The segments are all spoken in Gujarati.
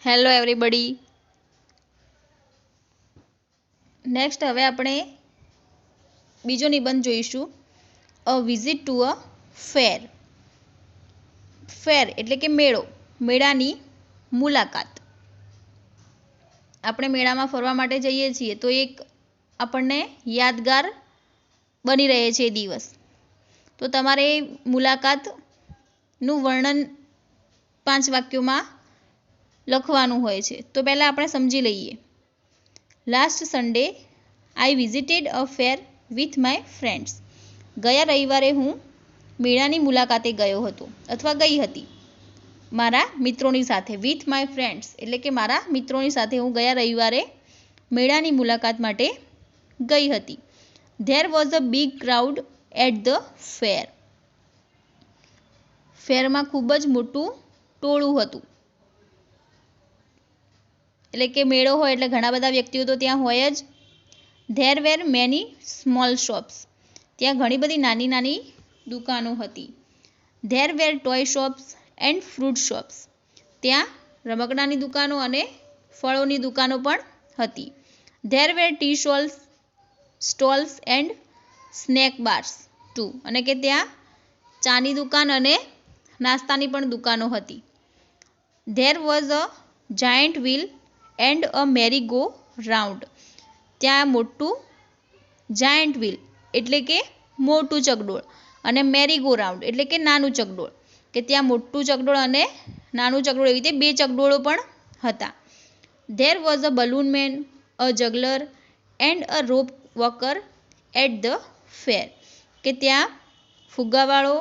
Hello everybody. નેક્સ્ટ હવે આપણે બીજો નિબંધ જોઈશું, અ વિઝિટ ટુ અ ફેર. ફેર એટલે કે મેળો, મેળાની મુલાકાત. આપણે મેળામાં ફરવા માટે જઈએ છીએ તો એક આપણને યાદગાર બની રહે છે એ દિવસ. તો તમારે મુલાકાતનું વર્ણન 5 વાક્યોમાં લખવાનું હોય છે. તો પહેલાં આપણે સમજી લઈએ. Last Sunday I visited a fair with my friends. ગયા રવિવારે હું મેળાની મુલાકાતે ગયો હતો અથવા ગઈ હતી મારા મિત્રોની સાથે. વિથ માય ફ્રેન્ડ્સ એટલે કે મારા મિત્રોની સાથે હું ગયા રવિવારે મેળાની મુલાકાત માટે ગઈ હતી. There was a big crowd at the fair. ફેરમાં ખૂબ જ મોટું ટોળું હતું. એટલે કે મેળો હોય એટલે ઘણા બધા વ્યક્તિઓ તો ત્યાં હોય જ. There were many small shops. ત્યાં ઘણી બધી નાની નાની દુકાનો હતી. There were toy shops and fruit shops. ત્યાં રમકડાની દુકાનો અને ફળોની દુકાનો પણ હતી. There were tea stalls and snack bars too. અને કે ત્યાં ચાની દુકાન અને નાસ્તાની પણ દુકાનો હતી. There was a giant wheel and a merry go round. ત્યાં મોટું જાયન્ટ વ્હીલ એટલે કે મોટું ચકડોળ અને મેરી ગો રાઉન્ડ એટલે કે નાનું ચકડોળ, કે ત્યાં મોટું ચકડોળ અને નાનું ચકડોળ એવી રીતે 2 ચકડોળો પણ હતા. There was a balloon man, a juggler and a rope walker at the fair. કે ત્યાં ફુગ્ગાવાળો,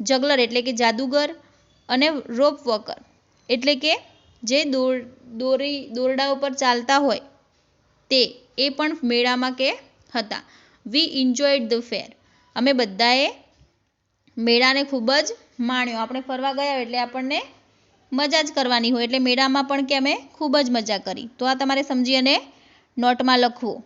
જગલર એટલે કે જાદુગર અને રોપ વોકર એટલે કે જે દોરડા ઉપર ચાલતા હોય તે એ પણ મેળામાં કે હતા. વી એન્જોયડ ધ ફેર. અમે બધાએ મેળાને ખૂબ જ માણ્યો. આપણે ફરવા ગયા એટલે આપણને મજા જ કરવાની હોય એટલે મેળામાં પણ કે અમે ખૂબ જ મજા કરી. તો આ તમારે સમજી અને નોટમાં લખવું.